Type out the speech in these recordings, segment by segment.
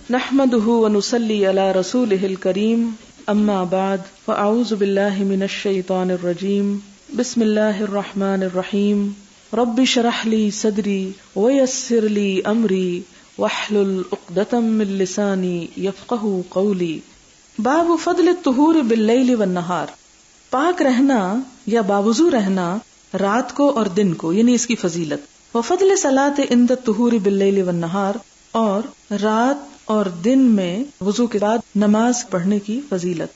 نحمده ونصلي على رسوله الكريم اما بعد فاعوذ بالله من الشيطان الرجيم بسم الله الرحمن الرحيم رب اشرح لي صدري ويسر لي امري واحلل عقدة من لساني يفقهوا قولي باب فضل الطہور باللیل والنہار، پاک رہنا یا باوضو رہنا رات کو اور دن کو، یعنی اس کی فضیلت. وفضل صلاۃ عند الطہور باللیل والنہار، اور رات اور دن میں وضو کے بعد نماز پڑھنے کی فضیلت.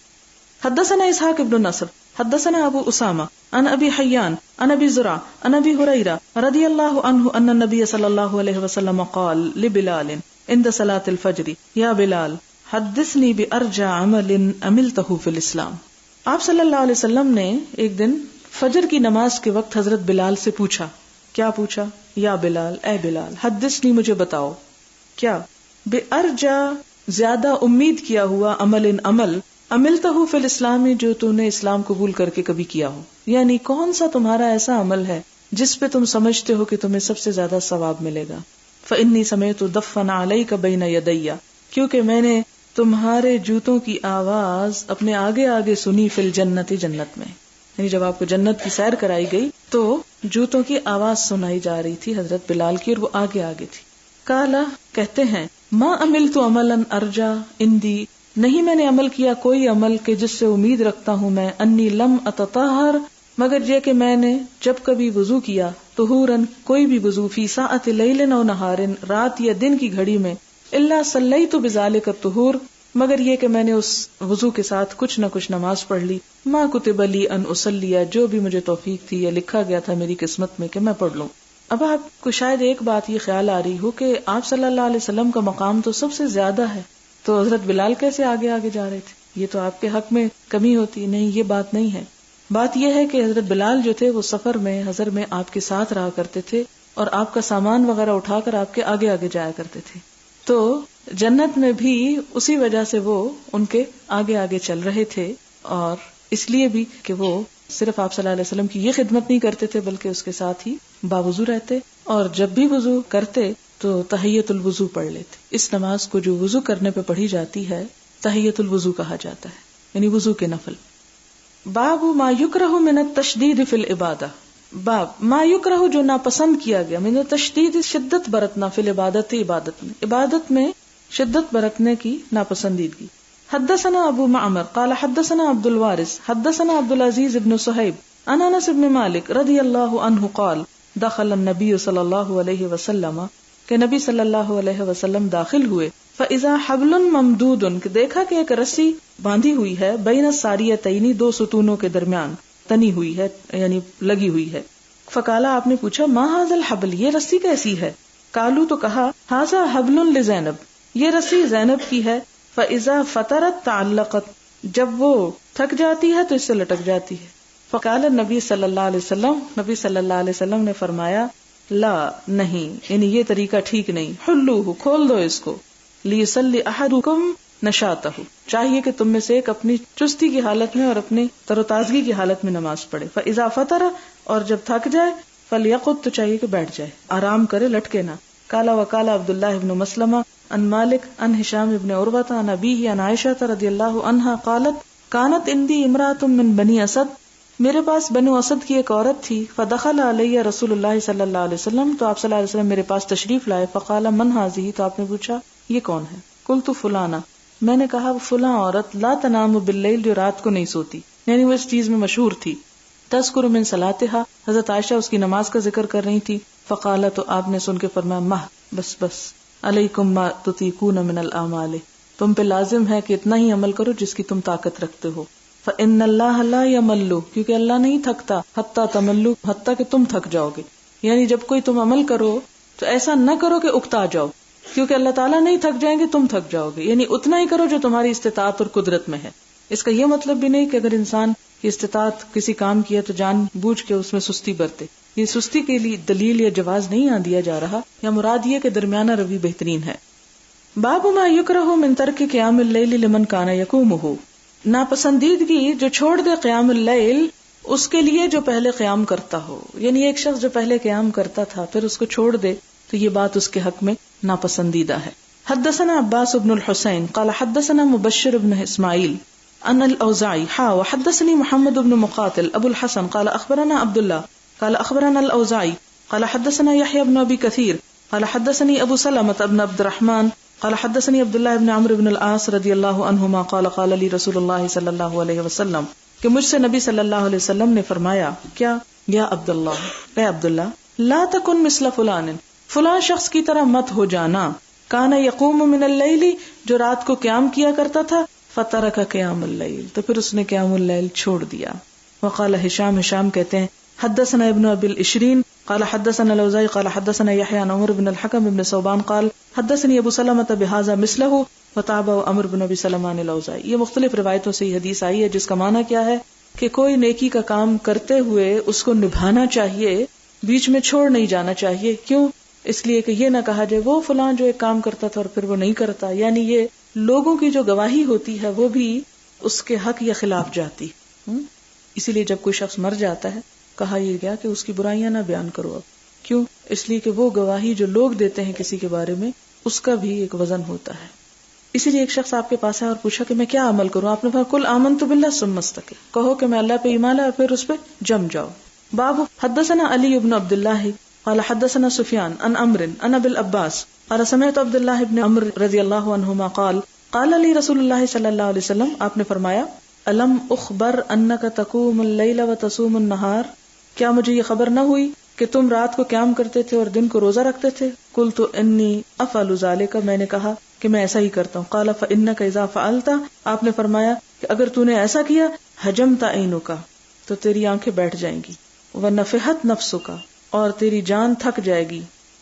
حدثنا اسحاق بن نصر حدثنا ابو اسامہ عن ابی حیان عن ابی زرع عن ابی ہریرہ رضی اللہ عنہ ان النبی صلی اللہ علیہ وسلم قال لبلال عند صلاۃ الفجر یا بلال حدثنی بارجع عمل عملته فی الاسلام. آپ صلی اللہ علیہ وسلم نے ایک دن فجر کی نماز کے وقت حضرت بلال سے پوچھا. کیا پوچھا؟ یا بلال، اے بلال، حدثنی مجھے بتاؤ، کیا بارجع زیادہ امید کیا ہوا عمل عملتہ فی الاسلام جو تو نے اسلام قبول کر کے کبھی کیا ہو، یعنی کون سا تمہارا ایسا عمل ہے جس پہ تم سمجھتے ہو کہ تمہیں سب سے زیادہ ثواب ملے گا. فإنی سمعت دفن علیک بین یدی، کیونکہ میں نے تمہارے جوتوں کی آواز اپنے آگے آگے سنی فی الجنت، جنت میں، یعنی جب آپ کو جنت کی سیر کرائی گئی تو جوتوں کی آواز سنائی جا رہی تھی حضرت بلال کی، اور وہ آگے آگے تھی. قالا، کہتے ہیں، ما عملت عملا ارجا عندی، نہیں میں نے عمل کیا کوئی عمل کہ جس سے امید رکھتا ہوں میں، انی لم اتطہر، مگر یہ کہ میں نے جب کبھی وضو کیا، طہورن کوئی بھی وضو، فی ساعت لیل او نہار، رات یا دن کی گھڑی میں، الا صلیت بذالک الطہور، مگر یہ کہ میں نے اس وضو کے ساتھ کچھ نہ کچھ نماز پڑھ لی، ما کتب لی ان اصلی، جو بھی مجھے توفیق تھی یا لکھا گیا تھا میری قسمت میں کہ میں پڑھ لوں. اب آپ کو شاید ایک بات یہ خیال آ رہی ہو کہ آپ صلی اللہ علیہ وسلم کا مقام تو سب سے زیادہ ہے، تو حضرت بلال کیسے آگے آگے جا رہے تھے؟ یہ تو آپ کے حق میں کمی ہوتی. نہیں، یہ بات نہیں ہے. بات یہ ہے کہ حضرت بلال جو تھے وہ سفر میں، حضر میں آپ کے ساتھ رہا کرتے تھے، اور آپ کا سامان وغیرہ اٹھا کر آپ کے آگے آگے جایا کرتے تھے. تو جنت میں بھی اسی وجہ سے وہ ان کے آگے آگے چل رہے تھے، اور اس لیے بھی کہ وہ صرف آپ صلی اللہ علیہ وسلم کی یہ خدمت نہیں کرتے تھے بلکہ اس کے ساتھ ہی باوضو رہتے، اور جب بھی وضو کرتے تو تحیۃ الوضو پڑھ لیتے. اس نماز کو جو وضو کرنے پہ پڑھی جاتی ہے تحیۃ الوضو کہا جاتا ہے، یعنی وضو کے نفل. باب ما یکرہ من التشدید فی العبادہ، باب ما یکرہ جو ناپسند کیا گیا، من التشدید شدت برتنا، فی العبادت عبادت میں شدت برتنے کی ناپسندیدگی. حدثنا ابو معمر قال حدثنا عبد الوارث حدثنا عبد العزيز بن صہیب عن انس بن مالک رضی اللہ عنہ قال دخل النبی صلی اللہ علیہ وسلم، کہ نبی صلی اللہ علیہ وسلم داخل ہوئے، فاذا حبل ممدود، کہ دیکھا کہ ایک رسی باندھی ہوئی ہے، بین الساریتین، دو ستونوں کے درمیان، تنی ہوئی ہے یعنی لگی ہوئی ہے. فقالا، آپ نے پوچھا، ما ھذا الحبل، یہ رسی کیسی ہے؟ قالوا، تو کہا، ھذا حبل لزینب، یہ رسی زینب کی ہے. فاذا فترت تعلقت، جب وہ تھک جاتی ہے تو اس سے لٹک جاتی ہے. فقال النبی صلی اللہ علیہ وسلم، نبی صلی اللہ علیہ وسلم نے فرمایا، لا، نہیں، یعنی یہ طریقہ ٹھیک نہیں، حلوہ، کھول دو اس کو، لیصلی احدکم نشاطہ، چاہیے کہ تم میں سے ایک اپنی چستی کی حالت میں اور اپنی تر و تازگی کی حالت میں نماز پڑھے. فاذا فطر، اور جب تھک جائے، فلیقعد، تو چاہیے کہ بیٹھ جائے، آرام کرے، لٹکے نہ. قال وقال عبداللہ ابن مسلمہ عن مالک عن ہشام ابن عروہ عن ابیہ عن عائشہ رضی اللہ عنہا قالت کانت عندی امرأۃ من بنی اسد، میرے پاس بنو اسد کی ایک عورت تھی. فدخل علی رسول اللہ صلی اللہ علیہ وسلم، تو آپ صلی اللہ علیہ وسلم میرے پاس تشریف لائے. فقال من هذه، تو آپ نے پوچھا یہ کون ہے؟ قلت فلانہ، میں نے کہا وہ فلاں عورت، لا تنام باللیل، جو رات کو نہیں سوتی، یعنی وہ اس چیز میں مشہور تھی. تذکر من صلاتها، حضرت عائشہ اس کی نماز کا ذکر کر رہی تھی. فقال، تو آپ نے سن کے فرمایا، مہ، بس علیکم ما تطیقون من الاعمال، تم پہ لازم ہے کہ اتنا ہی عمل کرو جس کی تم طاقت رکھتے ہو. فإن اللہ لا یمل، کیونکہ اللہ نہیں تھکتا، حتی تملو، حتی کہ تم تھک جاؤ گے. یعنی جب کوئی تم عمل کرو تو ایسا نہ کرو کہ اکتا جاؤ، کیونکہ اللہ تعالیٰ نہیں تھک جائیں گے، تم تھک جاؤ گے. یعنی اتنا ہی کرو جو تمہاری استطاعت اور قدرت میں ہے. اس کا یہ مطلب بھی نہیں کہ اگر انسان کی استطاعت کسی کام کی ہے تو جان بوجھ کے اس میں سستی برتے. یہ سستی کے لیے دلیل یا جواز نہیں دیا جا رہا، یا مراد یہ کہ درمیانہ روی بہترین ہے. باب ما یکرہ من ترک قیام اللیل لمن کان یقومہ، ناپسندیدگی جو چھوڑ دے قیام اللیل اس کے لیے جو پہلے قیام کرتا ہو. یعنی ایک شخص جو پہلے قیام کرتا تھا پھر اس کو چھوڑ دے تو یہ بات اس کے حق میں ناپسندیدہ ہے. حدثنا عباس بن الحسين قال حدثنا مبشر بن اسماعيل ان الاوزاعي وحدثني محمد بن مقاتل ابو الحسن قال اخبرنا عبد الله قال اخبرنا الاوزاعي قال حدثنا يحيى بن ابي كثير قال حدثني ابو سلمة بن عبد الرحمن قال حدثني عبد الله بن عمرو بن العاص رضی اللہ عنہما قال قال لي رسول اللہ صلی اللہ علیہ وسلم کہ مجھ سے نبی صلی اللہ علیہ وسلم نے فرمایا کیا یا عبداللہ اے عبداللہ لا تکن مثل فلان فلاں شخص کی طرح مت ہو جانا کان یقوم من اللیل جو رات کو قیام کیا کرتا تھا فترک قیام اللیل تو پھر اس نے قیام اللیل چھوڑ دیا. وقال ہشام کہتے ہیں حدثنا ابن ابی العشرین قال حدثنا الاوزاعی قال حدثنا یحیی عن عمر بن الحکم بن ثوبان قال حدثني ابو سلمة بهذا مثله وتابع عمر بن ابی سلمہ عن الاوزاعی. یہ مختلف روایتوں سے یہ حدیث آئی ہے جس کا معنی کیا ہے کہ کوئی نیکی کا کام کرتے ہوئے اس کو نبھانا چاہیے, بیچ میں چھوڑ نہیں جانا چاہیے. کیوں؟ اس لیے کہ یہ نہ کہا جائے وہ فلاں جو ایک کام کرتا تھا اور پھر وہ نہیں کرتا, یعنی یہ لوگوں کی جو گواہی ہوتی ہے وہ بھی اس کے حق یا خلاف جاتی. اسی لیے جب کوئی شخص مر جاتا ہے کہا یہ گیا کہ اس کی برائیاں نہ بیان کرو. اب کیوں؟ اس لیے کہ وہ گواہی جو لوگ دیتے ہیں کسی کے بارے میں اس کا بھی ایک وزن ہوتا ہے. اسی لیے ایک شخص آپ کے پاس آیا اور پوچھا کہ میں کیا عمل کروں, آپ نے کہا کل آمنت باللہ ثم استقم, کہو کہ میں اللہ پہ ایمان لایا اور پھر اس پہ جم جاؤ. باب حدثنا علی بن عبد اللہ قال حدثنا سفیان عن عمرو عن ابی العباس قال سمعت عبد اللہ بن عمرو رضی اللہ عنہما قال قال لی رسول اللہ صلی اللہ علیہ وسلم, آپ نے فرمایا الم اخبر انک تقوم اللیل وتصوم النہار, کیا مجھے یہ خبر نہ ہوئی کہ تم رات کو قیام کرتے تھے اور دن کو روزہ رکھتے تھے. قلت انی افعل ذلک, میں نے کہا کہ میں ایسا ہی کرتا ہوں. قال فانک اذا فعلت, آپ نے فرمایا کہ اگر تو نے ایسا کیا حجمت عینک, تو تیری آنکھیں بیٹھ جائیں گی, ونفحت نفسک, اور تیری جان تھک جائے گی,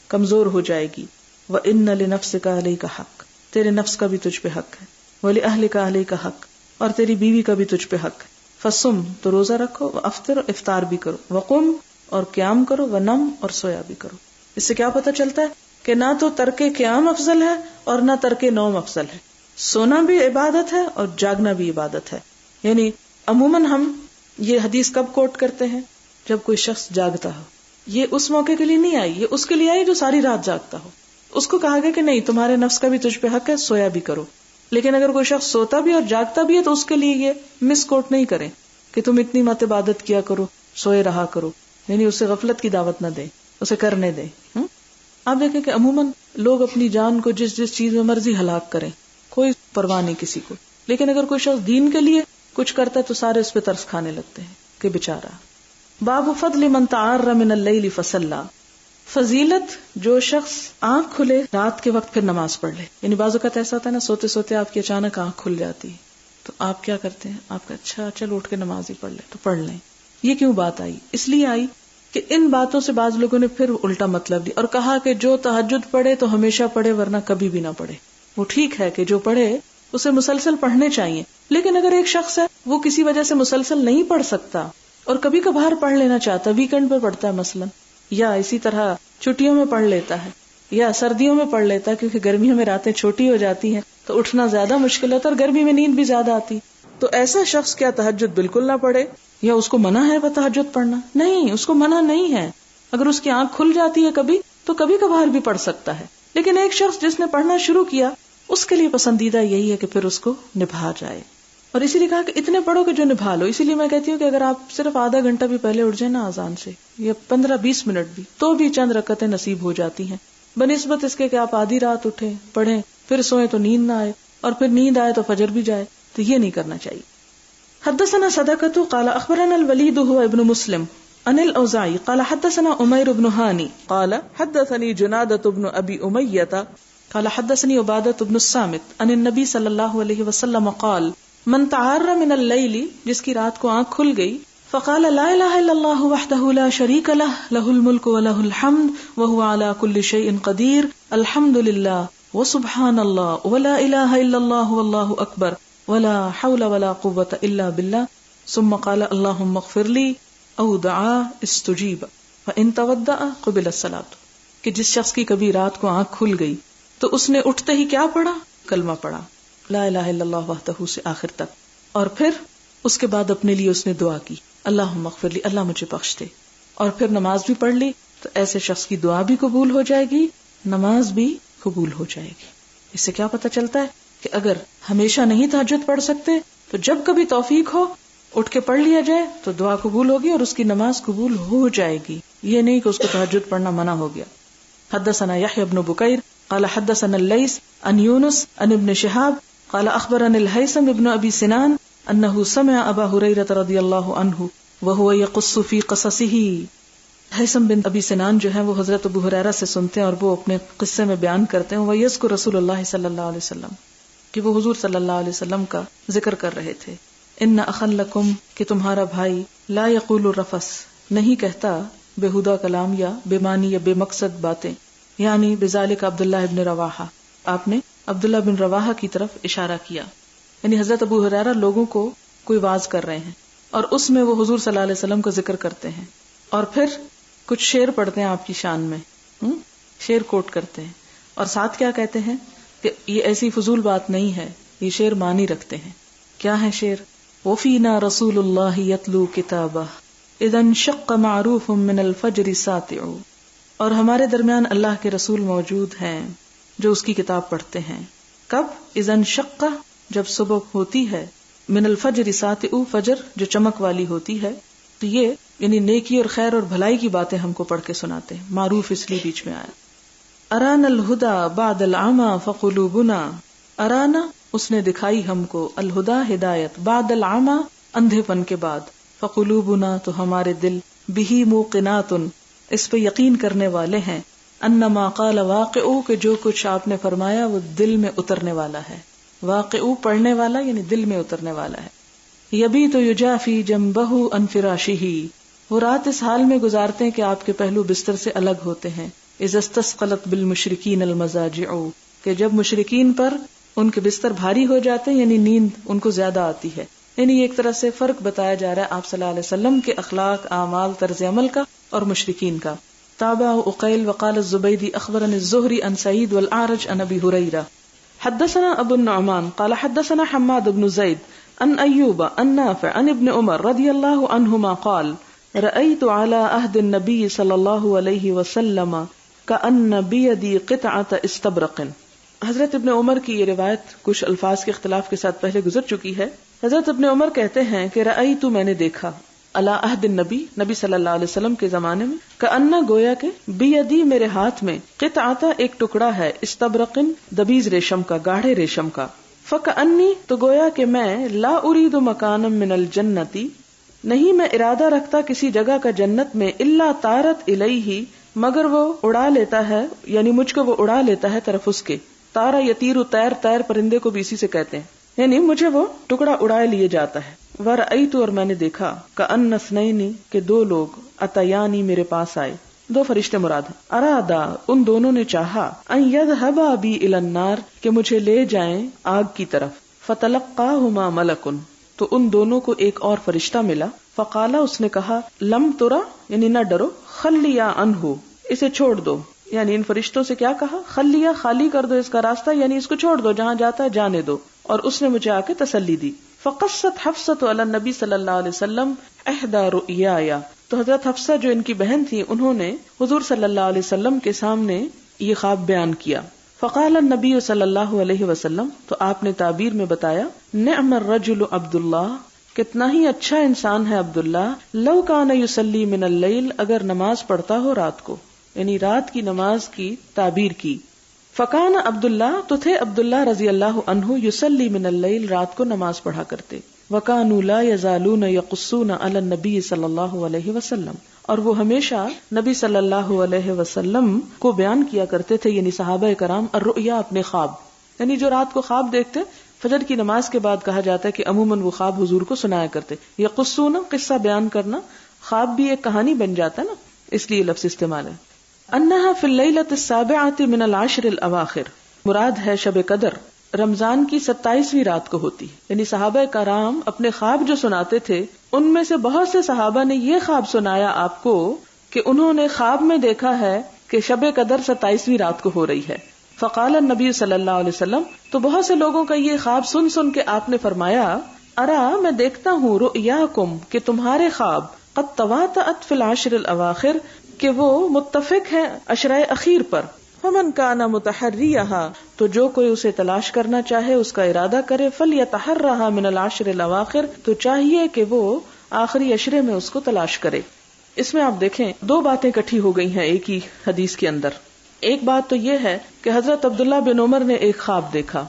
کمزور ہو جائے گی, وان لنفسک علیک حق, تیرے نفس کا بھی تجھ پہ حق ہے, ولاہلک علیک حق, اور تیری بیوی کا بھی تجھ پہ حق ہے. فصم, تو روزہ رکھو, وافطر, افطار بھی کرو, وقم, اور قیام کرو, ونم, اور سویا بھی کرو. اس سے کیا پتہ چلتا ہے کہ نہ تو ترک قیام افضل ہے اور نہ ترک نوم افضل ہے. سونا بھی عبادت ہے اور جاگنا بھی عبادت ہے. یعنی عموماً ہم یہ حدیث کب کوٹ کرتے ہیں؟ جب کوئی شخص جاگتا ہو. یہ اس موقع کے لیے نہیں آئی, یہ اس کے لیے آئی جو ساری رات جاگتا ہو. اس کو کہا گیا کہ نہیں, تمہارے نفس کا بھی تجھ پہ حق ہے, سویا بھی کرو. لیکن اگر کوئی شخص سوتا بھی اور جاگتا بھی ہے تو اس کے لیے یہ مس کوٹ نہیں کریں کہ تم اتنی مت عبادت کیا کرو, سوئے رہا کرو. یعنی اسے غفلت کی دعوت نہ دیں, اسے کرنے دیں. آپ دیکھیں کہ عموماً لوگ اپنی جان کو جس چیز میں مرضی ہلاک کریں, کوئی پرواہ نہیں کسی کو. لیکن اگر کوئی شخص دین کے لیے کچھ کرتا ہے تو سارے اس پہ ترس کھانے لگتے ہیں کہ بیچارہ. باب فضل من تعار من اللیل فصلی, فضیلت جو شخص آنکھ کھلے رات کے وقت پھر نماز پڑھ لے. یعنی بعض اوقات ایسا ہوتا ہے نا, سوتے سوتے آپ کی اچانک آنکھ کھل جاتی ہے, تو آپ کیا کرتے ہیں, آپ کا اچھا چل اٹھ کے نماز ہی پڑھ لے, تو پڑھ لیں. یہ کیوں بات آئی؟ اس لیے آئی کہ ان باتوں سے بعض لوگوں نے پھر الٹا مطلب لیا اور کہا کہ جو تہجد پڑھے تو ہمیشہ پڑھے ورنہ کبھی بھی نہ پڑھے. وہ ٹھیک ہے کہ جو پڑھے اسے مسلسل پڑھنے چاہیے, لیکن اگر ایک شخص ہے وہ کسی وجہ سے مسلسل نہیں پڑھ سکتا اور کبھی کبھار پڑھ لینا چاہتا, ویکینڈ پہ پڑھتا ہے مثلا, یا اسی طرح چھٹیوں میں پڑھ لیتا ہے, یا سردیوں میں پڑھ لیتا ہے کیونکہ گرمیوں میں راتیں چھوٹی ہو جاتی ہیں تو اٹھنا زیادہ مشکل ہوتا ہے اور گرمی میں نیند بھی زیادہ آتی, تو ایسا شخص کیا تہجد بالکل نہ پڑھے یا اس کو منع ہے وہ تہجد پڑھنا؟ نہیں, اس کو منع نہیں ہے. اگر اس کی آنکھ کھل جاتی ہے کبھی تو کبھی کبھار بھی پڑھ سکتا ہے. لیکن ایک شخص جس نے پڑھنا شروع کیا اس کے لیے پسندیدہ یہی ہے کہ پھر اس کو نبھا جائے. اور اسی لیے کہا کہ اتنے پڑھو کہ جو نبھا لو. اسی لیے میں کہتی ہوں کہ اگر آپ صرف آدھا گھنٹہ بھی پہلے اٹھ جائیں نا اذان سے, یا 15-20 منٹ بھی, تو بھی چند رکعتیں نصیب ہو جاتی ہیں, بنسبت اس کے کہ آپ آدھی رات اٹھیں پڑھیں پھر سوئیں تو نیند نہ آئے, اور پھر نیند آئے تو فجر بھی جائے. تو یہ نہیں کرنا چاہیے. حدثنا صدقة قال اخبرنا الوليد هو ابن مسلم عن الاوزاعي قال حدثنا عمير بن هاني قال حدثني جنادة بن ابي امية قال حدثني عبادة بن الصامت عن النبي صلى الله عليه وسلم قال من تعار من الليل, جس کی رات کو آنکھ کھل گئی, فقال لا اله الا الله وحده لا شريك له له الملك وله الحمد وهو على كل شيء قدير الحمد لله وسبحان الله ولا اله الا الله والله اكبر ولا حول ولا قوة الا بالله ثم قال اللهم اغفر لي او دعا استجیب فان تودع قبل الصلاة. کہ جس شخص کی کبھی رات کو آنکھ کھل گئی تو اس نے اٹھتے ہی کیا پڑھا؟ کلمہ پڑھا, لا الہ الا اللہ وحدہ سے آخر تک, اور پھر اس کے بعد اپنے لیے اس نے دعا کی, اللہم اغفر لی, اللہ مجھے بخش دے, اور پھر نماز بھی پڑھ لی. تو ایسے شخص کی دعا بھی قبول ہو جائے گی, نماز بھی قبول ہو جائے گی. اس سے کیا پتہ چلتا ہے کہ اگر ہمیشہ نہیں تہجد پڑھ سکتے تو جب کبھی توفیق ہو اٹھ کے پڑھ لیا جائے تو دعا قبول ہوگی اور اس کی نماز قبول ہو جائے گی. یہ نہیں کہ اس کو تہجد پڑھنا منع ہو گیا. حدثنا يحيى بن بكير قال حدثنا الليث عن يونس عن ابن شهاب قال اخبرني الهيثم بن ابي سنان انه سمع ابا هريره رضي الله عنه وهو يقص في قصصه. ہیثم بن ابی سنان جو ہیں وہ حضرت ابو ہریرہ سے سنتے ہیں اور وہ اپنے قصے میں بیان کرتے ہیں. وہ یذکر رسول اللہ صلی اللہ علیہ وسلم کہ وہ حضور صلی اللہ علیہ وسلم کا ذکر کر رہے تھے. ان اخا لکم کہ تمہارا بھائی لا یقول الرفث نہیں کہتا بےہودہ کلام یا بے معنی یا بے مقصد باتیں. یعنی بذالک عبداللہ ابن رواحہ، آپ نے عبداللہ بن رواحہ کی طرف اشارہ کیا. یعنی حضرت ابو ہریرہ لوگوں کو کوئی واز کر رہے ہیں اور اس میں وہ حضور صلی اللہ علیہ وسلم کا ذکر کرتے ہیں اور پھر کچھ شعر پڑھتے ہیں آپ کی شان میں، شعر کوٹ کرتے ہیں اور ساتھ کیا کہتے ہیں کہ یہ ایسی فضول بات نہیں ہے، یہ شعر معنی رکھتے ہیں. کیا ہے شعر؟ وفینا رسول اللہ یتلو کتابہ اذا انشق معروف من الفجر ساطع. اور ہمارے درمیان اللہ کے رسول موجود ہیں جو اس کی کتاب پڑھتے ہیں. کب؟ اذا انشق، جب صبح ہوتی ہے، من الفجر ساطع، فجر جو چمک والی ہوتی ہے. تو یہ یعنی نیکی اور خیر اور بھلائی کی باتیں ہم کو پڑھ کے سناتے ہیں. معروف اس لیے بیچ میں آیا. ارانا الہدی بعد العمی فقلوبنا، ارانا اس نے دکھائی ہم کو، الہدی ہدایت، بعد العمی اندھے پن کے بعد، فقلوبنا تو ہمارے دل، بہی موقنات اس پہ یقین کرنے والے ہیں، انما قال واقعو کہ جو کچھ آپ نے فرمایا وہ دل میں اترنے والا ہے. واقعو پڑھنے والا یعنی دل میں اترنے والا ہے. یبیت یجافی جنبہ عن فراشہ، وہ رات اس حال میں گزارتے ہیں کہ آپ کے پہلو بستر سے الگ ہوتے ہیں. اذا استثقلت بالمشرکین المضاجع، کہ جب مشرکین پر ان کے بستر بھاری ہو جاتے ہیں یعنی نیند ان کو زیادہ آتی ہے. یعنی ایک طرح سے فرق بتایا جا رہا ہے آپ صلی اللہ علیہ وسلم کے اخلاق، اعمال، طرز عمل کا اور مشرکین کا. تابع عقیل وقال الزبیدی اخبرنی الزہری عن سعید والاعرج عن ابی ہریرہ. حدثنا ابو النعمان قال حدثنا حماد بن زید عن ایوب عن نافع عن ابن عمر رضی اللہ عنہما قال رأیت على عہد النبی صلی اللہ علیہ وسلم کأن بیدی قطعۃ استبرق. حضرت ابن عمر کی یہ روایت کچھ الفاظ کے اختلاف کے ساتھ پہلے گزر چکی ہے. حضرت ابن عمر کہتے ہیں کہ رأیت میں نے دیکھا، علی عہد النبی نبی صلی اللہ علیہ وسلم کے زمانے میں، کأن گویا کہ بیدی میرے ہاتھ میں، قطعۃ ایک ٹکڑا ہے، استبرق دبیز ریشم کا، گاڑھے ریشم کا. فکأنی تو گویا کہ میں لا ارید مکانا من الجنت، نہیں میں ارادہ رکھتا کسی جگہ کا جنت میں، الا طارت الیہ مگر وہ اڑا لیتا ہے، یعنی مجھ کو وہ اڑا لیتا ہے طرف اس کے. تارا یطیر طیر، طیر پرندے کو بھی اسی سے کہتے ہیں، یعنی مجھے وہ ٹکڑا اڑائے لیے جاتا ہے. ورأیت اور میں نے دیکھا کأن اثنین کہ دو لوگ اتیانی میرے پاس آئے، دو فرشتے مراد ہیں. ارادا ان دونوں نے چاہا، ان یذهبا بی الی النار کہ مجھے لے جائیں آگ کی طرف. فتلقاہما ملک تو ان دونوں کو ایک اور فرشتہ ملا. فقالا اس نے کہا، لم ترا یعنی نہ ڈرو، خلیا عنہ اسے چھوڑ دو. یعنی ان فرشتوں سے کیا کہا؟ خلیا خالی کر دو اس کا راستہ، یعنی اس کو چھوڑ دو، جہاں جاتا ہے جانے دو. اور اس نے مجھے آ کے تسلی دی. فقصت حفصۃ علی النبی صلی اللہ علیہ وسلم احدى رؤیایا، تو حضرت حفصہ جو ان کی بہن تھی انہوں نے حضور صلی اللہ علیہ وسلم کے سامنے یہ خواب بیان کیا. فقال النبی صلی اللہ علیہ وسلم تو آپ نے تعبیر میں بتایا، نعم الرجل عبداللہ کتنا ہی اچھا انسان ہے عبداللہ، لو کان یصلی من اللیل اگر نماز پڑھتا ہو رات کو، یعنی رات کی نماز کی تعبیر کی. فکان عبداللہ تو تھے عبداللہ رضی اللہ عنہ یصلی من اللیل رات کو نماز پڑھا کرتے. وکانوا لا یزالون یقصون علی النبی صلی اللہ علیہ وسلم اور وہ ہمیشہ نبی صلی اللہ علیہ وسلم کو بیان کیا کرتے تھے، یعنی صحابہ کرام، الرؤیا اپنے خواب، یعنی جو رات کو خواب دیکھتے فجر کی نماز کے بعد کہا جاتا ہے کہ عموماً وہ خواب حضور کو سنایا کرتے. یقصون قصہ بیان کرنا، خواب بھی ایک کہانی بن جاتا ہے نا، اس لیے لفظ استعمال ہے. انہا فی اللیلۃ السابعۃ من العشر الاواخر مراد ہے شب قدر، رمضان کی 27ویں رات کو ہوتی. یعنی صحابہ کرام اپنے خواب جو سناتے تھے ان میں سے بہت سے صحابہ نے یہ خواب سنایا آپ کو کہ انہوں نے خواب میں دیکھا ہے کہ شب قدر 27ویں رات کو ہو رہی ہے. فقال النبی صلی اللہ علیہ وسلم تو بہت سے لوگوں کا یہ خواب سن سن کے آپ نے فرمایا، ارا میں دیکھتا ہوں رؤیاکم کہ تمہارے خواب قد تواطأت فی العشر الاواخر کہ وہ متفق ہیں عشرۂ اخیر پر. فمن کان متحریھا، تو جو کوئی اسے تلاش کرنا چاہے، اس کا ارادہ کرے، فلیتحرھا من العشر الاواخر، تو چاہیے کہ وہ آخری عشرے میں اس کو تلاش کرے۔ اس میں آپ دیکھیں دو باتیں اکٹھی ہو گئی ہیں ایک ہی حدیث کے اندر۔ ایک بات تو یہ ہے کہ حضرت عبداللہ بن عمر نے ایک خواب دیکھا،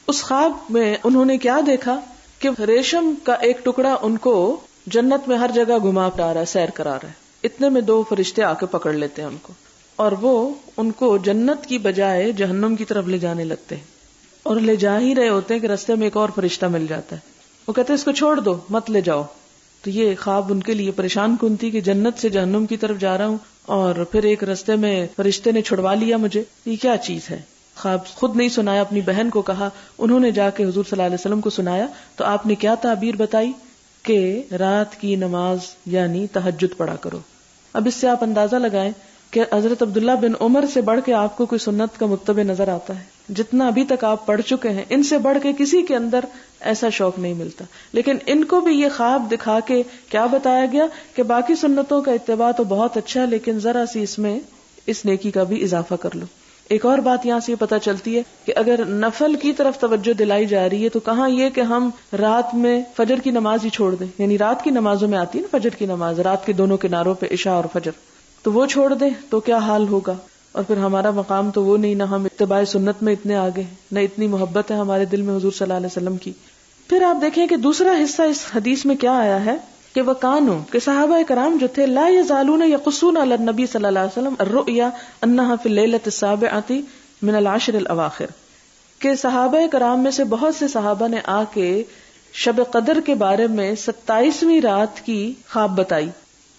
اس خواب میں انہوں نے کیا دیکھا کہ ریشم کا ایک ٹکڑا ان کو جنت میں ہر جگہ گھما رہا ہے، سیر کرا رہا ہے۔ اتنے میں دو فرشتے آ کے پکڑ لیتے ہیں ان کو، اور وہ ان کو جنت کی بجائے جہنم کی طرف لے جانے لگتے ہیں، اور لے جا ہی رہے ہوتے ہیں کہ رستے میں ایک اور فرشتہ مل جاتا ہے، وہ کہتے ہیں اس کو چھوڑ دو، مت لے جاؤ۔ تو یہ خواب ان کے لیے پریشان کن تھی کہ جنت سے جہنم کی طرف جا رہا ہوں اور پھر ایک رستے میں فرشتے نے چھڑوا لیا مجھے، یہ کیا چیز ہے؟ خواب خود نہیں سنایا، اپنی بہن کو کہا، انہوں نے جا کے حضور صلی اللہ علیہ وسلم کو سنایا، تو آپ نے کیا تعبیر بتائی کہ رات کی نماز یعنی تہجد پڑھا کرو۔ اب اس سے آپ اندازہ لگائیں کہ حضرت عبداللہ بن عمر سے بڑھ کے آپ کو کوئی سنت کا متبع نظر آتا ہے؟ جتنا ابھی تک آپ پڑھ چکے ہیں ان سے بڑھ کے کسی کے اندر ایسا شوق نہیں ملتا، لیکن ان کو بھی یہ خواب دکھا کے کیا بتایا گیا کہ باقی سنتوں کا اتباع تو بہت اچھا ہے، لیکن ذرا سی اس میں اس نیکی کا بھی اضافہ کر لو۔ ایک اور بات یہاں سے یہ پتہ چلتی ہے کہ اگر نفل کی طرف توجہ دلائی جا رہی ہے تو کہاں یہ کہ ہم رات میں فجر کی نماز ہی چھوڑ دیں، یعنی رات کی نمازوں میں آتی ہے نا فجر کی نماز، رات کے دونوں کناروں پہ عشاء اور فجر، تو وہ چھوڑ دیں تو کیا حال ہوگا؟ اور پھر ہمارا مقام تو وہ نہیں، نہ ہم اتباع سنت میں اتنے آگے ہیں، نہ اتنی محبت ہے ہمارے دل میں حضور صلی اللہ علیہ وسلم کی۔ پھر آپ دیکھیں کہ دوسرا حصہ اس حدیث میں کیا آیا ہے کہ وکانو، کہ صحابہ کرام جو تھے، لا یزالون یقصون علی النبی صلی اللہ علیہ وسلم الرؤیا انہا فی اللیلۃ السابعۃ من العشر الاواخر، کہ صحابہ کرام میں سے بہت سے صحابہ نے آ کے شب قدر کے بارے میں 27ویں رات کی خواب بتائی،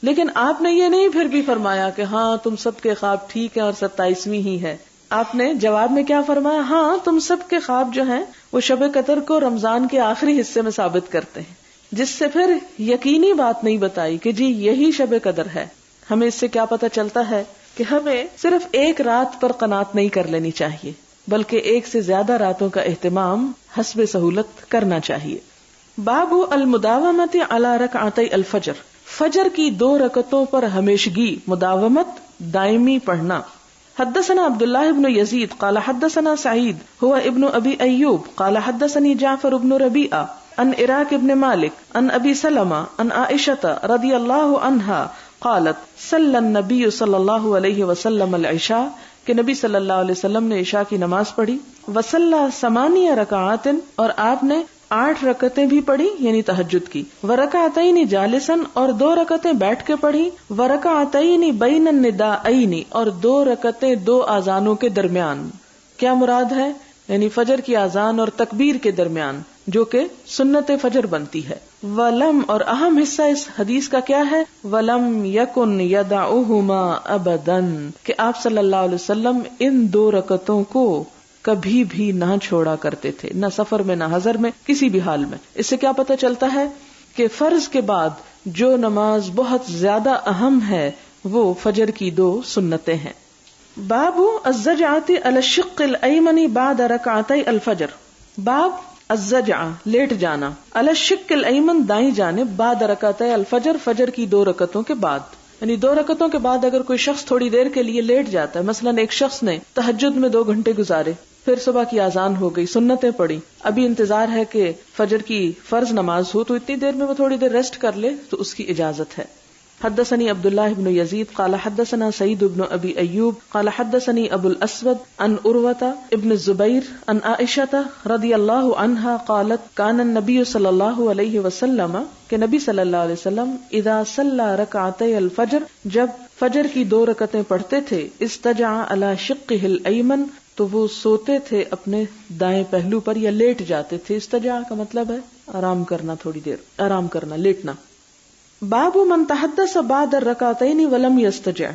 لیکن آپ نے یہ نہیں پھر بھی فرمایا کہ ہاں تم سب کے خواب ٹھیک ہے اور 27ویں ہی ہے۔ آپ نے جواب میں کیا فرمایا؟ ہاں تم سب کے خواب جو ہیں وہ شب قدر کو رمضان کے آخری حصے میں ثابت کرتے ہیں، جس سے پھر یقینی بات نہیں بتائی کہ جی یہی شب قدر ہے۔ ہمیں اس سے کیا پتہ چلتا ہے کہ ہمیں صرف ایک رات پر قناعت نہیں کر لینی چاہیے، بلکہ ایک سے زیادہ راتوں کا اہتمام حسب سہولت کرنا چاہیے۔ باب المداومۃ علی رکعتي الفجر، فجر کی 2 رکعتوں پر ہمیشگی، مداومت دائمی پڑھنا۔ حدثنا عبداللہ ابن یزید قال حدثنا سعید هو ابن ابی ایوب قال حدثني جعفر ابن ربیعہ عن عراق ابن مالک عن ابی سلمہ عن عائشہ رضی اللہ عنہا قالت صلی النبی صلی اللہ علیہ وسلم العشاء، کہ نبی صلی اللہ علیہ وسلم نے عشاء کی نماز پڑھی، وصلی 8 رکعات، اور آپ نے 8 رکعتیں بھی پڑھی یعنی تہجد کی، ورکعتین جالسن، اور 2 رکعتیں بیٹھ کے پڑھی، ورکعتین بین النداءین، اور 2 رکعتیں 2 اذانوں کے درمیان۔ کیا مراد ہے؟ یعنی فجر کی اذان اور تکبیر کے درمیان، جو کہ سنت فجر بنتی ہے۔ ولم، اور اہم حصہ اس حدیث کا کیا ہے؟ ولم یکن یدعوہما ابدا، کہ آپ صلی اللہ علیہ وسلم ان 2 رکعتوں کو کبھی بھی نہ چھوڑا کرتے تھے، نہ سفر میں نہ حضر میں، کسی بھی حال میں۔ اس سے کیا پتہ چلتا ہے کہ فرض کے بعد جو نماز بہت زیادہ اہم ہے وہ فجر کی 2 سنتیں ہیں۔ باب الزجعۃ علی الشق الایمن بعد رکعتي الفجر، باب الزجع، لیٹ جانا، علی الشق الایمن، دائیں جانب، بعد رکعتي الفجر، فجر کی 2 رکعتوں کے بعد، یعنی 2 رکعتوں کے بعد اگر کوئی شخص تھوڑی دیر کے لیے لیٹ جاتا ہے، مثلا ایک شخص نے تہجد میں 2 گھنٹے گزارے، پھر صبح کی اذان ہو گئی، سنتیں پڑھی، ابھی انتظار ہے کہ فجر کی فرض نماز ہو، تو اتنی دیر میں وہ تھوڑی دیر ریسٹ کر لے تو اس کی اجازت ہے۔ حدثني عبداللہ ابن یزید قال حدثنا سعید ابن ابی ایوب قال حدثني ابو الاسود عن عروة ابن الزبیر عن عائشة رضی اللہ عنہا قالت کان النبی صلی اللہ علیہ وسلم، کہ نبی صلی اللہ علیہ وسلم اذا صلی رکعتي الفجر، جب فجر کی 2 رکعتیں پڑھتے تھے، استجع علی شقہ الایمن، تو وہ سوتے تھے اپنے دائیں پہلو پر یا لیٹ جاتے تھے۔ استجع کا مطلب ہے آرام کرنا، تھوڑی دیر آرام کرنا، لیٹنا۔ باب من تحدث بعد الرکعتین ولم یستجع،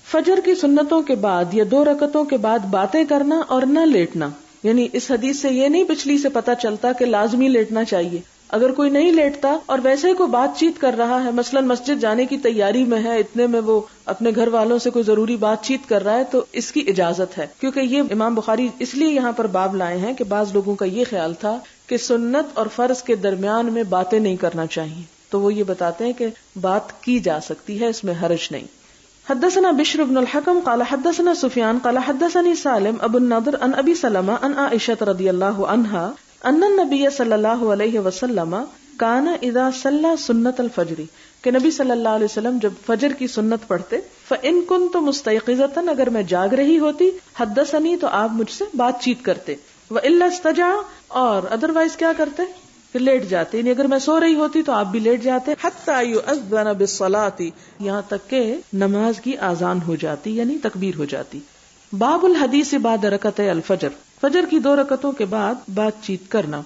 فجر کی سنتوں کے بعد یا 2 رکعتوں کے بعد باتیں کرنا اور نہ لیٹنا، یعنی اس حدیث سے یہ نہیں پچھلی سے پتہ چلتا کہ لازمی لیٹنا چاہیے۔ اگر کوئی نہیں لیٹتا اور ویسے ہی کوئی بات چیت کر رہا ہے، مثلا مسجد جانے کی تیاری میں ہے، اتنے میں وہ اپنے گھر والوں سے کوئی ضروری بات چیت کر رہا ہے، تو اس کی اجازت ہے، کیونکہ یہ امام بخاری اس لیے یہاں پر باب لائے ہیں کہ بعض لوگوں کا یہ خیال تھا کہ سنت اور فرض کے درمیان میں باتیں نہیں کرنا چاہیے، تو وہ یہ بتاتے ہیں کہ بات کی جا سکتی ہے، اس میں حرج نہیں۔ حدثنا بشر بن الحكم قال حدثنا سفيان قال حدثني سالم ابو النضر عن ابي سلمة عن عائشة رضي الله عنها ان النبي صلى الله عليه وسلم كان اذا صلى سنة الفجر کہ نبی صلی اللہ علیہ وسلم جب فجر کی سنت پڑھتے فإن كنت مستيقظة اگر میں جاگ رہی ہوتی حدثني تو آپ مجھ سے بات چیت کرتے وإلا استجع اور ادروائز کیا کرتے کہ لیٹ جاتے، یعنی اگر میں سو رہی ہوتی تو آپ بھی لیٹ جاتے حتی یؤذن بالصلاۃ یہاں تک کہ نماز کی آذان ہو جاتی یعنی تکبیر ہو جاتی۔ باب الحدیث بعد رکعتي الفجر، فجر کی 2 رکعتوں کے بعد بات چیت کرنا۔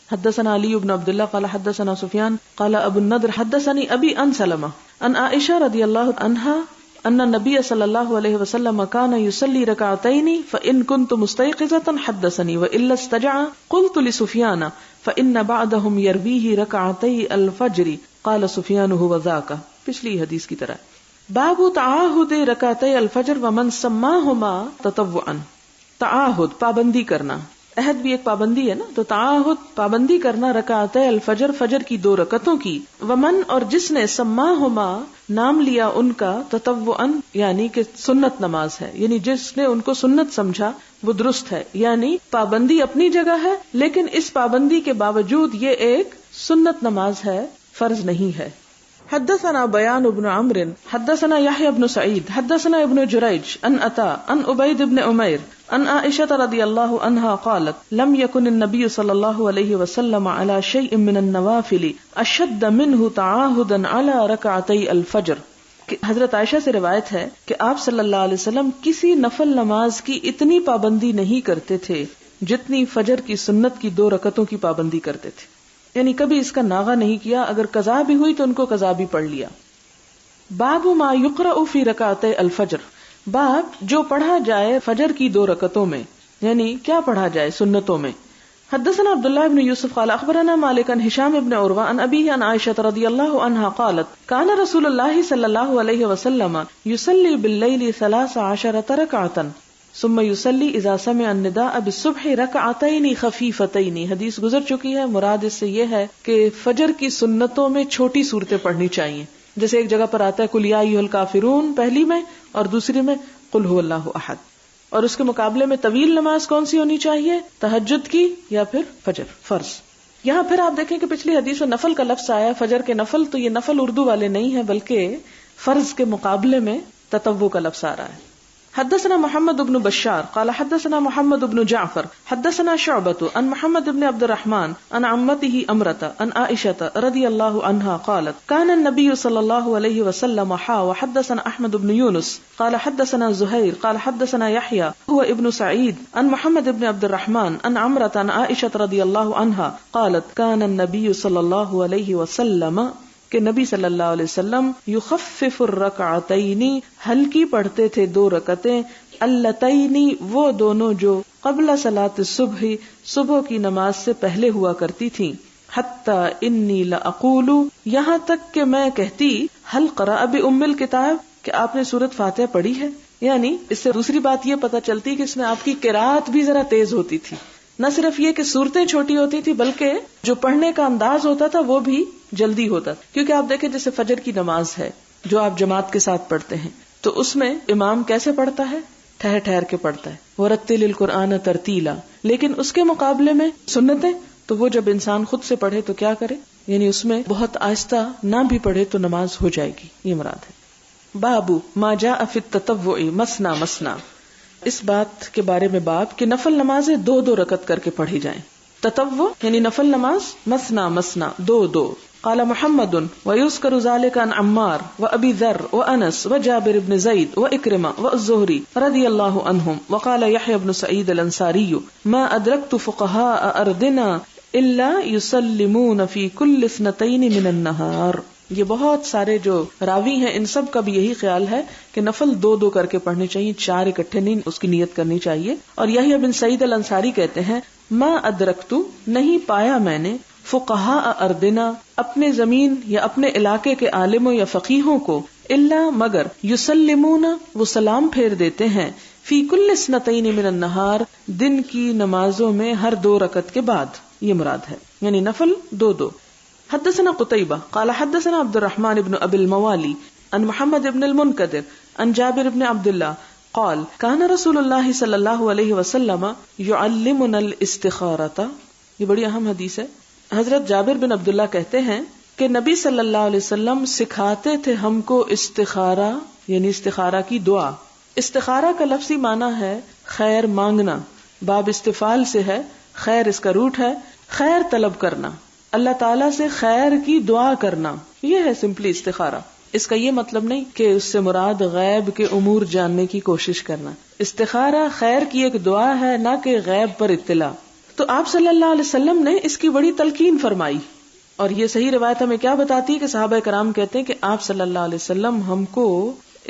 حدثنا علی بن عبد اللہ قال حدثنا سفیان قال ابو النضر حدثني ابي عن سلمة عن عائشة رضی اللہ عنہا ان النبي صلی اللہ علیہ وسلم كان يصلي ركعتين فإن كنت مستيقظة حدثني وإلا استجع قلت لسفيان فإن بعضهم يرويه ركعتي الفجر قال سفيان هو ذاك، پچھلی حدیث کی طرح۔ باب تعاہد رکعتي الفجر ومن سماهما تطوعا، تعاہد پابندی کرنا، عہد بھی ایک پابندی ہے نا، تو تعاہد پابندی کرنا رکعتي الفجر فجر کی 2 رکعتوں کی، ومن اور جس نے سماہما نام لیا ان کا تطوعا یعنی کہ سنت نماز ہے، یعنی جس نے ان کو سنت سمجھا وہ درست ہے، یعنی پابندی اپنی جگہ ہے لیکن اس پابندی کے باوجود یہ ایک سنت نماز ہے، فرض نہیں ہے۔ حدثنا بیان بن عمرو حدثنا يحيى بن سعيد حدثنا ابن جريج عن عطاء عن عبيد بن عمير عن عائشة رضي الله عنها قالت لم يكن النبي صلى الله عليه وسلم على شيء من النوافل أشد منه تعاهدا على ركعتي الفجر، حضرت عائشہ سے روایت ہے کہ آپ صلی اللہ علیہ وسلم کسی نفل نماز کی اتنی پابندی نہیں کرتے تھے جتنی فجر کی سنت کی 2 رکعتوں کی پابندی کرتے تھے، یعنی کبھی اس کا ناغہ نہیں کیا، اگر قضا بھی ہوئی تو ان کو قضا بھی پڑھ لیا۔ باب ما یقرأ فی رکعتي الفجر، باب جو پڑھا جائے فجر کی 2 رکعتوں میں، یعنی کیا پڑھا جائے سنتوں میں۔ حدثنا عبداللہ بن یوسف قال اخبرنا مالک عن ہشام بن عروہ عن ابیہ عن عائشہ رضی اللہ عنہا قالت کان رسول اللہ صلی اللہ علیہ وسلم یصلی باللیل 13 رکعۃ ثم یصلی اذا سمع النداء بالصبح رکعتین خفیفتین، حدیث گزر چکی ہے، مراد اس سے یہ ہے کہ فجر کی سنتوں میں چھوٹی صورتیں پڑھنی چاہیے، جیسے ایک جگہ پر آتا ہے قل یا ایھا الکافرون پہلی میں اور دوسری میں قل ھو اللہ احد، اور اس کے مقابلے میں طویل نماز کون سی ہونی چاہیے، تہجد کی یا پھر فجر فرض۔ یہاں پھر آپ دیکھیں کہ پچھلی حدیث میں نفل کا لفظ آیا، فجر کے نفل، تو یہ نفل اردو والے نہیں ہیں بلکہ فرض کے مقابلے میں تطوع کا لفظ آ رہا ہے۔ حدثنا محمد بن بشار قال حدثنا محمد بن جعفر حدثنا شعبة عن محمد بن عبد الرحمن عن عمته أمرة عن عائشة رضي الله عنها قالت كان النبي صلى الله عليه وسلم وحدثنا أحمد بن يونس قال حدثنا زهير قال حدثنا يحيى هو ابن سعيد عن محمد بن عبد الرحمن عن عمرة عن عائشة رضي الله عنها قالت كان النبي صلى الله عليه وسلم کہ نبی صلی اللہ علیہ وسلم یخفف الرکعتین ہلکی پڑھتے تھے 2 رکعتیں، اللتین وہ دونوں جو قبل صلاۃ الصبح صبح کی نماز سے پہلے ہوا کرتی تھیں، حتی انی لاقول یہاں تک کہ میں کہتی هل قرأ بأم الکتاب کہ آپ نے سورۃ فاتحہ پڑھی ہے، یعنی اس سے دوسری بات یہ پتہ چلتی کہ اس میں آپ کی قرأت بھی ذرا تیز ہوتی تھی، نہ صرف یہ کہ صورتیں چھوٹی ہوتی تھی بلکہ جو پڑھنے کا انداز ہوتا تھا وہ بھی جلدی ہوتا تھا، کیونکہ آپ دیکھیں جیسے فجر کی نماز ہے جو آپ جماعت کے ساتھ پڑھتے ہیں تو اس میں امام کیسے پڑھتا ہے، ٹھہر ٹھہر کے پڑھتا ہے، وَرَتِّلِ الْقُرْآنَ تَرْتِيلًا، لیکن اس کے مقابلے میں سنتیں تو وہ جب انسان خود سے پڑھے تو کیا کرے، یعنی اس میں بہت آہستہ نہ بھی پڑھے تو نماز ہو جائے گی، یہ مراد ہے۔ بابو ما جاء فی التطوع مثنى مثنى، اس بات کے بارے میں باب کہ نفل نمازیں 2 رکعت کر کے پڑھی جائیں، تطوع یعنی نفل نماز مثنى مثنى 2 قال محمد ويذكر ذلك عن عمار وابي ذر وانس وجابر بن زيد واكرمه والزهري رضي الله عنهم وقال يحيى بن سعيد الانصاري ما ادركت فقهاء ارضنا الا يسلمون في كل 2 من النهار، یہ بہت سارے جو راوی ہیں ان سب کا بھی یہی خیال ہے کہ نفل 2 کر کے پڑھنے چاہیے، 4 اکٹھے نہیں، اس کی نیت کرنی چاہیے۔ اور یحییٰ بن سعید الانصاری کہتے ہیں ما ادرکتو نہیں پایا میں نے فقہاء ارضنا اپنے زمین یا اپنے علاقے کے عالموں یا فقیہوں کو الا مگر یسلمون وہ سلام پھیر دیتے ہیں فی کل 2 من النہار دن کی نمازوں میں ہر 2 رکعت کے بعد، یہ مراد ہے، یعنی نفل 2 حدثنا قتيبة قال حدثنا عبد الرحمن بن ابي الموالي عن محمد بن المنكدر عن جابر بن عبد اللہ قال كان رسول اللہ صلی اللہ علیہ وسلم يعلمنا الاستخارة. یہ بڑی اہم حدیث ہے. حضرت جابر بن عبداللہ کہتے ہیں کہ نبی صلی اللہ علیہ وسلم سکھاتے تھے ہم کو استخارہ یعنی استخارہ کی دعا. استخارہ کا لفظی معنی ہے خیر مانگنا، باب استفال سے ہے، خیر اس کا روٹ ہے، خیر طلب کرنا، اللہ تعالیٰ سے خیر کی دعا کرنا، یہ ہے سمپلی استخارہ. اس کا یہ مطلب نہیں کہ اس سے مراد غیب کے امور جاننے کی کوشش کرنا. استخارہ خیر کی ایک دعا ہے، نہ کہ غیب پر اطلاع. تو آپ صلی اللہ علیہ وسلم نے اس کی بڑی تلقین فرمائی، اور یہ صحیح روایت ہمیں کیا بتاتی ہے کہ صحابہ کرام کہتے ہیں کہ آپ صلی اللہ علیہ وسلم ہم کو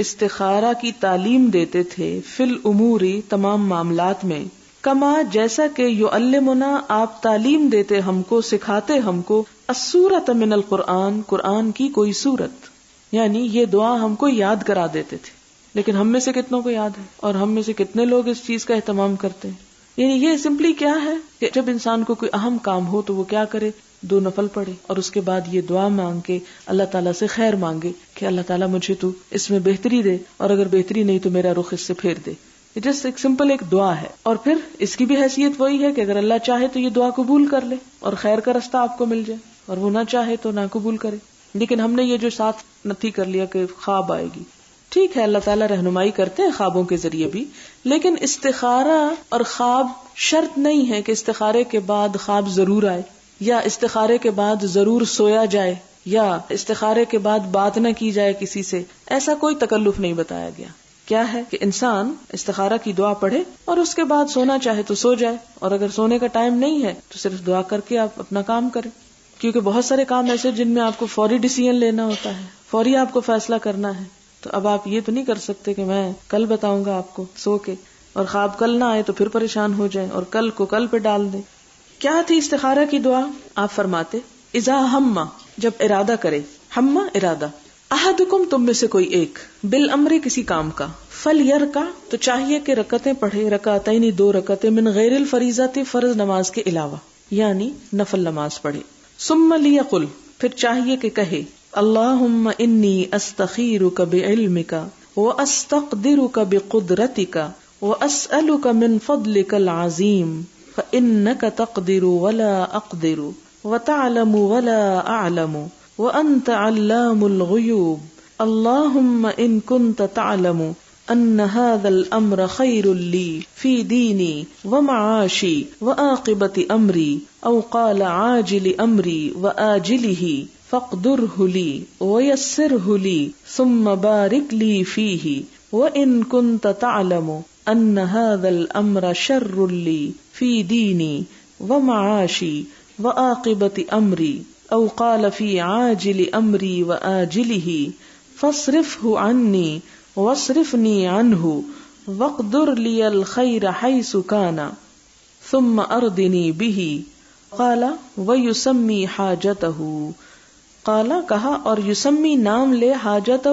استخارہ کی تعلیم دیتے تھے فی الاموری تمام معاملات میں، کما جیسا کہ یعلمنا آپ تعلیم دیتے ہم کو، سکھاتے ہم کو السورۃ من القرآن، قرآن کی کوئی سورت. یعنی یہ دعا ہم کو یاد کرا دیتے تھے. لیکن ہم میں سے کتنوں کو یاد ہے، اور ہم میں سے کتنے لوگ اس چیز کا اہتمام کرتے ہیں؟ یعنی یہ سمپلی کیا ہے کہ جب انسان کو کوئی اہم کام ہو تو وہ کیا کرے، 2 نفل پڑھے اور اس کے بعد یہ دعا مانگ کے اللہ تعالیٰ سے خیر مانگے کہ اللہ تعالیٰ مجھے تو اس میں بہتری دے، اور اگر بہتری نہیں تو میرا رخ اس سے پھیر دے. یہ جسٹ ایک سمپل ایک دعا ہے، اور پھر اس کی بھی حیثیت وہی ہے کہ اگر اللہ چاہے تو یہ دعا قبول کر لے اور خیر کا رستہ آپ کو مل جائے، اور وہ نہ چاہے تو نہ قبول کرے. لیکن ہم نے یہ جو ساتھ نتھی کر لیا کہ خواب آئے گی، ٹھیک ہے اللہ تعالیٰ رہنمائی کرتے ہیں خوابوں کے ذریعے بھی، لیکن استخارہ اور خواب شرط نہیں ہے کہ استخارے کے بعد خواب ضرور آئے، یا استخارے کے بعد ضرور سویا جائے، یا استخارے کے بعد بات نہ کی جائے کسی سے. ایسا کوئی تکلف نہیں بتایا گیا. کیا ہے کہ انسان استخارہ کی دعا پڑھے اور اس کے بعد سونا چاہے تو سو جائے، اور اگر سونے کا ٹائم نہیں ہے تو صرف دعا کر کے آپ اپنا کام کریں. کیونکہ بہت سارے کام ایسے جن میں آپ کو فوری ڈیسیژن لینا ہوتا ہے، فوری آپ کو فیصلہ کرنا ہے. تو اب آپ یہ تو نہیں کر سکتے کہ میں کل بتاؤں گا آپ کو سو کے، اور خواب کل نہ آئے تو پھر پریشان ہو جائیں اور کل کو کل پہ ڈال دیں. کیا تھی استخارہ کی دعا؟ آپ فرماتے اذا ہم، جب ارادہ کرے، ہم ارادہ، احدکم تم میں سے کوئی ایک، بالامر کسی کام کا، فلیرکع تو چاہیے کہ رکعتیں پڑھے، رکعتین 2 رکعتیں، من غیر الفریضۃ فرض نماز کے علاوہ، یعنی نفل نماز پڑھے. ثم لیقل پھر چاہیے کہ کہے اللہم انی استخیرک بعلمک واستقدرک بقدرتک واسألک من فضلک العظیم فإنک تقدر ولا اقدر وتعلم ولا اعلم وانت علام الغیوب. اللہم ان کنت تعلم ان هذا الامر خیر لی فی دینی ومعاشی وعاقبت امری او قال عاجل امری وآجلہ فاقدره لی ویسرہ لی ثم بارک لی فیہ وان کنت تعلم ان هذا الامر شر لی فی دینی ومعاشی وعاقبت امری او قال فی عاجل امری وآجلہ فاصرفہ عنی واصرفنی عنہ واقدر لی الخیر حیث کان ثم اردنی بہ. قال ویسمی حاجتہ، قال کہا، اور یسمی نام لے، حاجتہ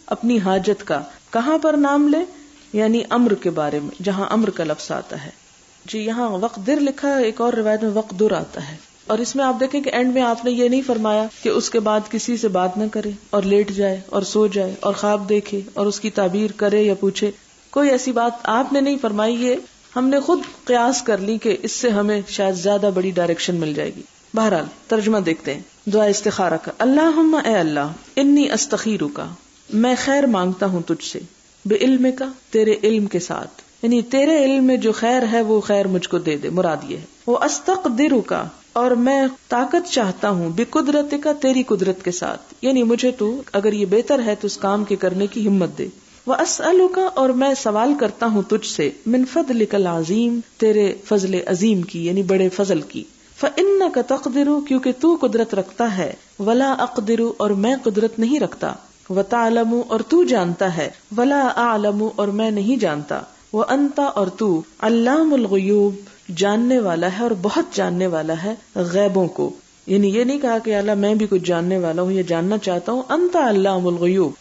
اپنی حاجت کا. کہاں پر نام لے؟ یعنی امر کے بارے میں، جہاں امر کا لفظ آتا ہے. جی یہاں وقدر لکھا ہے، ایک اور روایت میں وقدر آتا ہے. اور اس میں آپ دیکھیں کہ اینڈ میں آپ نے یہ نہیں فرمایا کہ اس کے بعد کسی سے بات نہ کرے اور لیٹ جائے اور سو جائے اور خواب دیکھے اور اس کی تعبیر کرے یا پوچھے. کوئی ایسی بات آپ نے نہیں فرمائی. یہ ہم نے خود قیاس کر لی کہ اس سے ہمیں شاید زیادہ بڑی ڈائریکشن مل جائے گی. بہرحال ترجمہ دیکھتے ہیں دعا استخارہ کا. اللہم اے اللہ، انی استخیرک میں خیر مانگتا ہوں تجھ سے، بعلمک تیرے علم کے ساتھ، یعنی تیرے علم میں جو خیر ہے وہ خیر مجھ کو دے دے، مراد یہ ہے. وہ استقدرک اور میں طاقت چاہتا ہوں، بقدرتک تیری قدرت کے ساتھ، یعنی مجھے تو اگر یہ بہتر ہے تو اس کام کے کرنے کی ہمت دے. واسألک اور میں سوال کرتا ہوں تجھ سے، من فضلک العظیم تیرے فضل عظیم کی، یعنی بڑے فضل کی. فإنک تقدر کیونکہ تو قدرت رکھتا ہے، ولا اقدر اور میں قدرت نہیں رکھتا. وتعلم اور تو جانتا ہے، ولا اعلم اور میں نہیں جانتا. وانت اور تو علام الغیوب جاننے والا ہے اور بہت جاننے والا ہے غیبوں کو. یعنی یہ نہیں کہا کہ اللہ میں بھی کچھ جاننے والا ہوں، یہ جاننا چاہتا ہوں. انت علام الغیوب.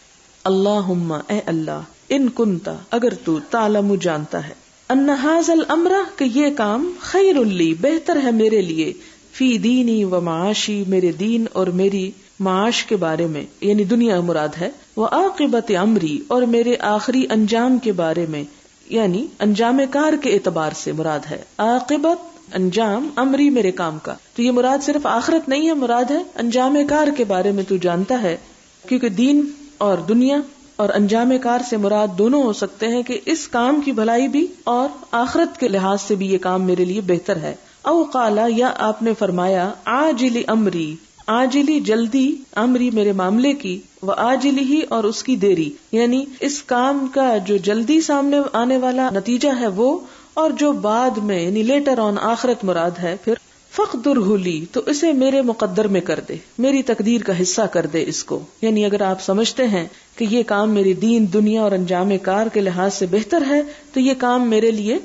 اللہم اے اللہ، ان کنتا اگر تو تعلم جانتا ہے، ان ھذا الامر کہ یہ کام خیر لی بہتر ہے میرے لیے، فی دینی و معاشی میرے دین اور میری معاش کے بارے میں یعنی دنیا مراد ہے، وعاقبت امری اور میرے آخری انجام کے بارے میں یعنی انجام کار کے اعتبار سے مراد ہے، عاقبت انجام امری میرے کام کا، تو یہ مراد صرف آخرت نہیں ہے، مراد ہے انجام کار کے بارے میں تو جانتا ہے، کیونکہ دین اور دنیا اور انجام کار سے مراد دونوں ہو سکتے ہیں کہ اس کام کی بھلائی بھی اور آخرت کے لحاظ سے بھی یہ کام میرے لیے بہتر ہے۔ او قالا یا آپ نے فرمایا عاجل امری، عاجلی جلدی، امری میرے معاملے کی، و عاجلی ہی اور اس کی دیری، یعنی اس کام کا جو جلدی سامنے آنے والا نتیجہ ہے وہ، اور جو بعد میں یعنی لیٹر آن آخرت مراد ہے، پھر فقدرہ لی تو اسے میرے مقدر میں کر دے، میری تقدیر کا حصہ کر دے اس کو، یعنی اگر آپ سمجھتے ہیں کہ یہ کام میری دین دنیا اور انجام کار کے لحاظ سے بہتر ہے تو یہ کام میرے لیے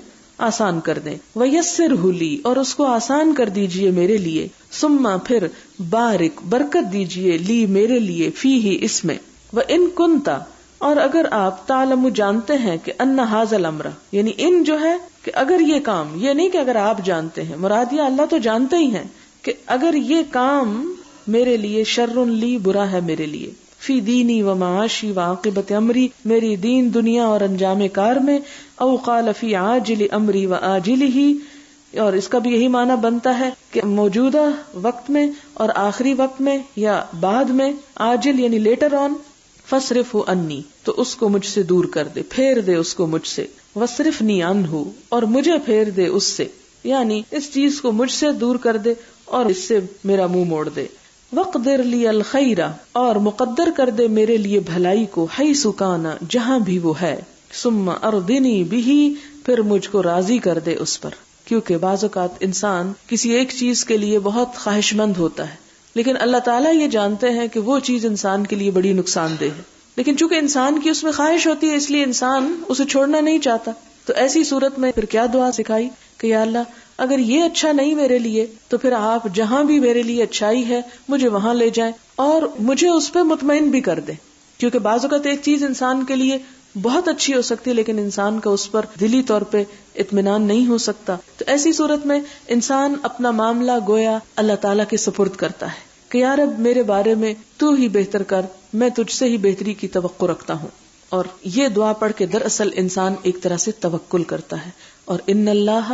آسان کر دیں، ویسرہ لی اور اس کو آسان کر دیجئے میرے لیے، ثم پھر بارک برکت دیجئے لی میرے لیے فیہ اس میں، وان کنتا اور اگر آپ تعلم جانتے ہیں کہ ان ھذا الامر یعنی ان جو ہے کہ اگر یہ کام، یہ نہیں کہ اگر آپ جانتے ہیں، مراد یہ اللہ تو جانتے ہی ہیں کہ اگر یہ کام میرے لیے شر لی برا ہے میرے لیے، فی دینی و معاشی و عاقبت امری میری دین دنیا اور انجام کار میں، او قال فی عاجل امری و آجلہ اور اس کا بھی یہی معنی بنتا ہے کہ موجودہ وقت میں اور آخری وقت میں یا بعد میں، آجل یعنی لیٹر آن، فصرفہ انی تو اس کو مجھ سے دور کر دے، پھیر دے اس کو مجھ سے، وصرفنی عنہ اور مجھے پھیر دے اس سے، یعنی اس چیز کو مجھ سے دور کر دے اور اس سے میرا منہ موڑ دے، وقدر لی الخیر اور مقدر کر دے میرے لیے بھلائی کو، حیث کان جہاں بھی وہ ہے، ثم ارضنی بہ پھر مجھ کو راضی کر دے اس پر، کیونکہ بعض اوقات انسان کسی ایک چیز کے لیے بہت خواہش مند ہوتا ہے لیکن اللہ تعالیٰ یہ جانتے ہیں کہ وہ چیز انسان کے لیے بڑی نقصان دہ ہے، لیکن چونکہ انسان کی اس میں خواہش ہوتی ہے اس لیے انسان اسے چھوڑنا نہیں چاہتا، تو ایسی صورت میں پھر کیا دعا سکھائی کہ یا اللہ اگر یہ اچھا نہیں میرے لیے تو پھر آپ جہاں بھی میرے لیے اچھائی ہے مجھے وہاں لے جائیں اور مجھے اس پہ مطمئن بھی کر دیں، کیونکہ بعض اوقات ایک چیز انسان کے لیے بہت اچھی ہو سکتی ہے لیکن انسان کا اس پر دلی طور پہ اطمینان نہیں ہو سکتا، تو ایسی صورت میں انسان اپنا معاملہ گویا اللہ تعالیٰ کے سپرد کرتا ہے کہ یا رب میرے بارے میں تو ہی بہتر کر، میں تجھ سے ہی بہتری کی توقع رکھتا ہوں، اور یہ دعا پڑھ کے دراصل انسان ایک طرح سے توکل کرتا ہے، اور ان اللہ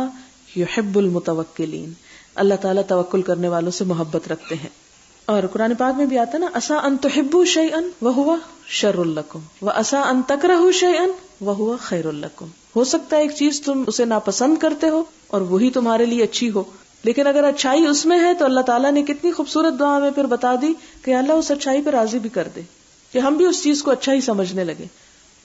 یحب المتوکلین، اللہ تعالیٰ توکل کرنے والوں سے محبت رکھتے ہیں، اور قرآن پاک میں بھی آتا نا عسیٰ ان تحبوا شیئا وہو شر لکم وعسیٰ ان تکرہوا شیئا وہو خیر لکم، ہو سکتا ہے ایک چیز تم اسے ناپسند کرتے ہو اور وہی تمہارے لیے اچھی ہو، لیکن اگر اچھائی اس میں ہے تو اللہ تعالیٰ نے کتنی خوبصورت دعا میں پھر بتا دی کہ اللہ اس اچھائی پہ راضی بھی کر دے کہ ہم بھی اس چیز کو اچھا ہی سمجھنے لگے،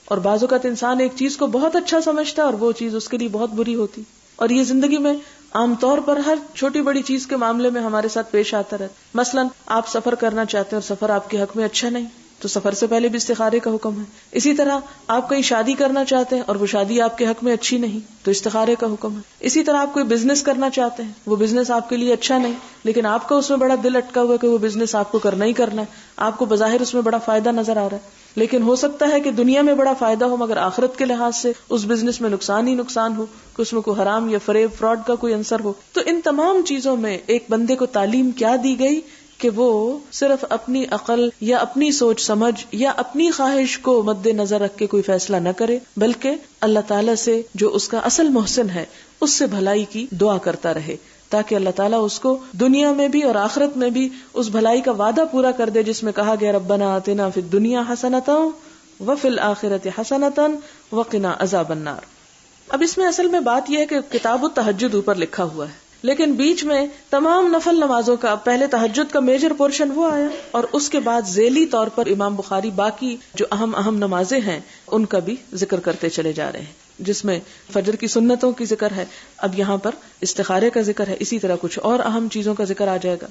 اور بعض اوقات انسان ایک چیز کو بہت اچھا سمجھتا ہے اور وہ چیز اس کے لیے بہت بری ہوتی، اور یہ زندگی میں عام طور پر ہر چھوٹی بڑی چیز کے معاملے میں ہمارے ساتھ پیش آتا رہتا، مثلا آپ سفر کرنا چاہتے ہیں اور سفر آپ کے حق میں اچھا نہیں تو سفر سے پہلے بھی استخارے کا حکم ہے، اسی طرح آپ کہیں شادی کرنا چاہتے ہیں اور وہ شادی آپ کے حق میں اچھی نہیں تو استخارے کا حکم ہے، اسی طرح آپ کوئی بزنس کرنا چاہتے ہیں، وہ بزنس آپ کے لیے اچھا نہیں لیکن آپ کا اس میں بڑا دل اٹکا ہوا ہے کہ وہ بزنس آپ کو کرنا ہی کرنا ہے، آپ کو بظاہر اس میں بڑا فائدہ نظر آ رہا ہے لیکن ہو سکتا ہے کہ دنیا میں بڑا فائدہ ہو مگر آخرت کے لحاظ سے اس بزنس میں نقصان ہی نقصان ہو، کہ اس میں کوئی حرام یا فریب فراڈ کا کوئی عنصر ہو، تو ان تمام چیزوں میں ایک بندے کو تعلیم کیا دی گئی کہ وہ صرف اپنی عقل یا اپنی سوچ سمجھ یا اپنی خواہش کو مد نظر رکھ کے کوئی فیصلہ نہ کرے بلکہ اللہ تعالیٰ سے جو اس کا اصل محسن ہے اس سے بھلائی کی دعا کرتا رہے تاکہ اللہ تعالیٰ اس کو دنیا میں بھی اور آخرت میں بھی اس بھلائی کا وعدہ پورا کر دے جس میں کہا گیا ربنا آتنا فی الدنیا حسنۃ وفی الآخرۃ حسنۃ وقنا عذاب النار۔ اب اس میں اصل میں بات یہ ہے کہ کتاب التہجد اوپر لکھا ہوا ہے لیکن بیچ میں تمام نفل نمازوں کا پہلے تہجد کا میجر پورشن وہ آیا اور اس کے بعد ذیلی طور پر امام بخاری باقی جو اہم نمازیں ہیں ان کا بھی ذکر کرتے چلے جا رہے ہیں جس میں فجر کی سنتوں کی ذکر ہے، اب یہاں پر استخارے کا ذکر ہے، اسی طرح کچھ اور اہم چیزوں کا ذکر آ جائے گا۔